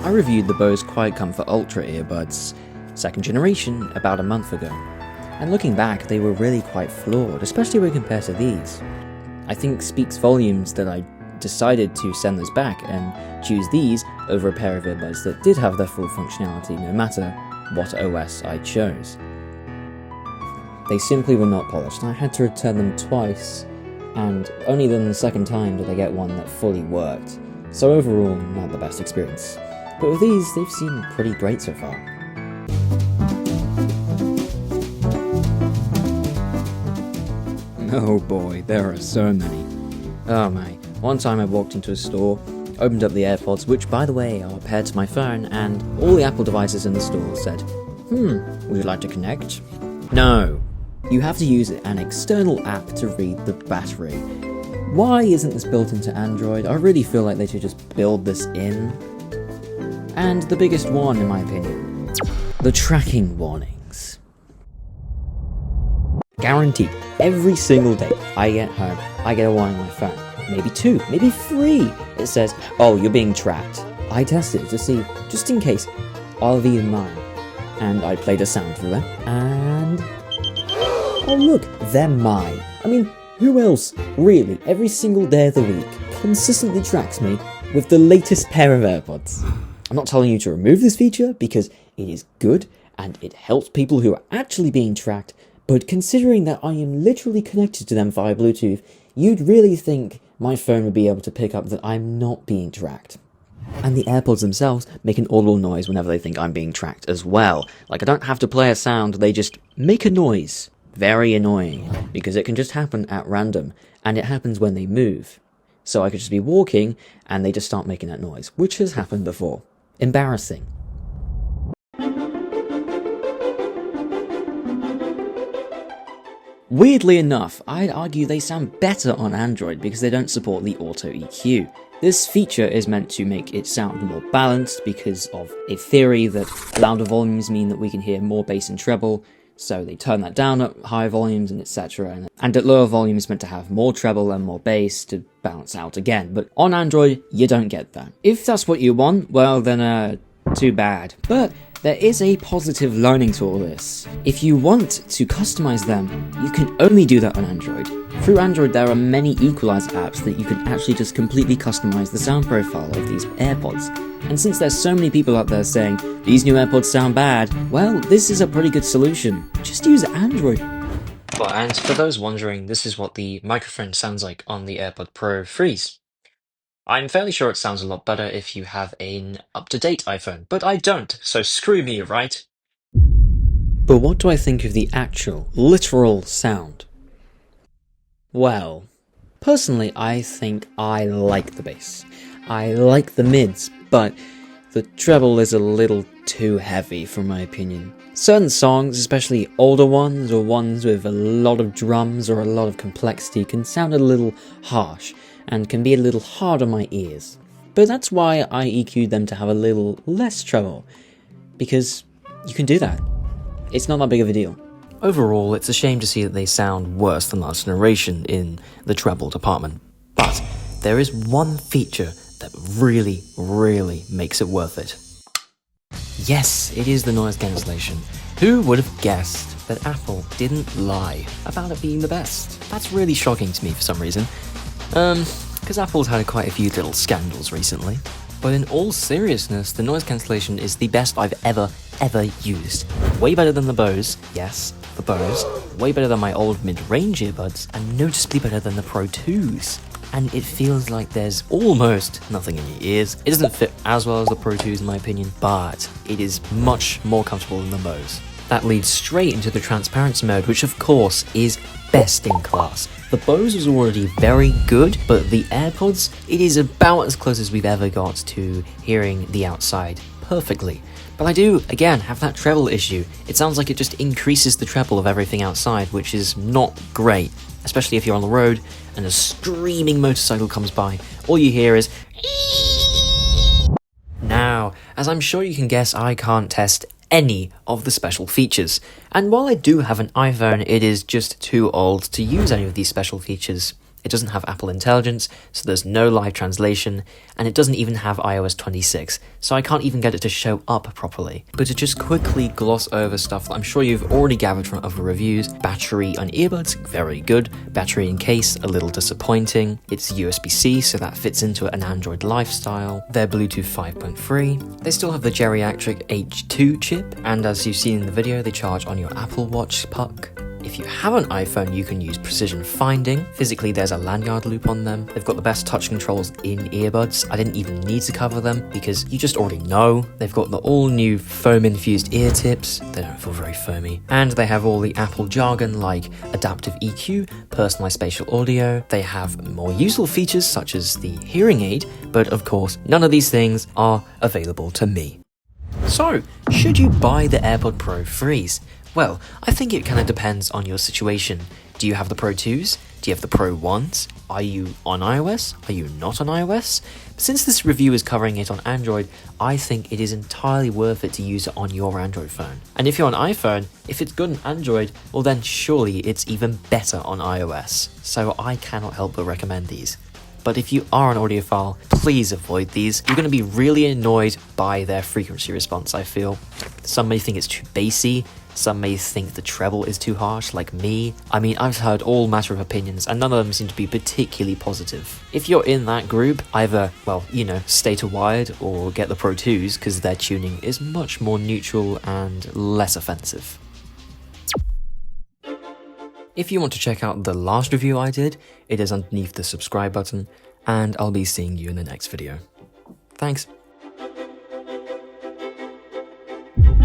I reviewed the Bose Quiet Comfort Ultra earbuds, second generation, about a month ago, and looking back they were really quite flawed, especially when compared to these. I think speaks volumes that I decided to send those back and choose these over a pair of earbuds that did have their full functionality no matter what OS I chose. They simply were not polished, and I had to return them twice, and only then the second time did I get one that fully worked. So overall, not the best experience. But with these, they've seemed pretty great so far. Oh boy, there are so many. Oh my, one time I walked into a store, opened up the Airpods, which by the way are paired to my phone, and all the Apple devices in the store said, would you like to connect? No. You have to use an external app to read the battery. Why isn't this built into Android? I really feel like they should just build this in. And the biggest one, in my opinion, the tracking warnings. Guaranteed, every single day I get home, I get a warning on my phone. Maybe 2, maybe 3. It says, oh, you're being tracked. I tested it to see, just in case, are these mine? And I played a sound for them, and oh look, they're mine. I mean, who else, really, every single day of the week, consistently tracks me with the latest pair of AirPods? I'm not telling you to remove this feature, because it is good, and it helps people who are actually being tracked, but considering that I am literally connected to them via Bluetooth, you'd really think my phone would be able to pick up that I'm not being tracked. And the AirPods themselves make an audible noise whenever they think I'm being tracked as well. Like, I don't have to play a sound, they just make a noise. Very annoying, because it can just happen at random, and it happens when they move. So I could just be walking, and they just start making that noise, which has happened before. Embarrassing. Weirdly enough, I'd argue they sound better on Android because they don't support the auto EQ. This feature is meant to make it sound more balanced because of a theory that louder volumes mean that we can hear more bass and treble, so they turn that down at higher volumes and etc. And at lower volumes meant to have more treble and more bass to balance out again. But on Android, you don't get that. If that's what you want, well then too bad. But there is a positive learning to all this. If you want to customize them, you can only do that on Android. Through Android, there are many equalizer apps that you can actually just completely customize the sound profile of these AirPods. And since there's so many people out there saying, these new AirPods sound bad, well, this is a pretty good solution. Just use Android. Well, and for those wondering, this is what the microphone sounds like on the AirPod Pro 3s. I'm fairly sure it sounds a lot better if you have an up-to-date iPhone, but I don't, so screw me, right? But what do I think of the actual, literal sound? Well, personally, I think I like the bass. I like the mids, but the treble is a little too heavy for my opinion. Certain songs, especially older ones or ones with a lot of drums or a lot of complexity, can sound a little harsh and can be a little hard on my ears. But that's why I EQ'd them to have a little less treble, because you can do that. It's not that big of a deal. Overall, it's a shame to see that they sound worse than last generation in the treble department, but there is one feature that really, really makes it worth it. Yes, it is the noise cancellation. Who would have guessed that Apple didn't lie about it being the best? That's really shocking to me for some reason. Because Apple's had quite a few little scandals recently. But in all seriousness, the noise cancellation is the best I've ever used. Way better than the Bose, yes, the Bose. Way better than my old mid-range earbuds, and noticeably better than the Pro 2s. And it feels like there's almost nothing in your ears. It doesn't fit as well as the Pro 2s in my opinion, but it is much more comfortable than the Bose. That leads straight into the transparency mode, which of course is best in class. The Bose was already very good, but the AirPods, it is about as close as we've ever got to hearing the outside perfectly. But I do, again, have that treble issue. It sounds like it just increases the treble of everything outside, which is not great, especially if you're on the road and a screaming motorcycle comes by. All you hear is Now, as I'm sure you can guess, I can't test any of the special features. And while I do have an iPhone, it is just too old to use any of these special features. it doesn't have Apple Intelligence, so there's no live translation, and it doesn't even have iOS 26, so I can't even get it to show up properly. But to just quickly gloss over stuff that I'm sure you've already gathered from other reviews: battery on earbuds, very good. Battery in case, a little disappointing. It's USB-C, so that fits into an Android lifestyle. They're Bluetooth 5.3. They still have the geriatric H2 chip, and as you've seen in the video, they charge on your Apple Watch puck. If you have an iPhone, you can use precision finding. Physically, there's a lanyard loop on them. They've got the best touch controls in earbuds. I didn't even need to cover them because you just already know. They've got the all-new foam-infused ear tips. They don't feel very foamy. And they have all the Apple jargon like adaptive EQ, personalized spatial audio. They have more useful features such as the hearing aid, but of course, none of these things are available to me. So, should you buy the AirPod Pro 3s? Well, I think it kind of depends on your situation. Do you have the Pro 2s? Do you have the Pro 1s? Are you on iOS? Are you not on iOS? Since this review is covering it on Android, I think it is entirely worth it to use it on your Android phone. And if you're on iPhone, if it's good on Android, well then surely it's even better on iOS. So I cannot help but recommend these. But if you are an audiophile, please avoid these. You're going to be really annoyed by their frequency response, I feel. Some may think it's too bassy, some may think the treble is too harsh, like me. I mean, I've heard all matter of opinions, and none of them seem to be particularly positive. If you're in that group, either, well, you know, stay to wired or get the Pro 2s, because their tuning is much more neutral and less offensive. If you want to check out the last review I did, it is underneath the subscribe button, and I'll be seeing you in the next video. Thanks.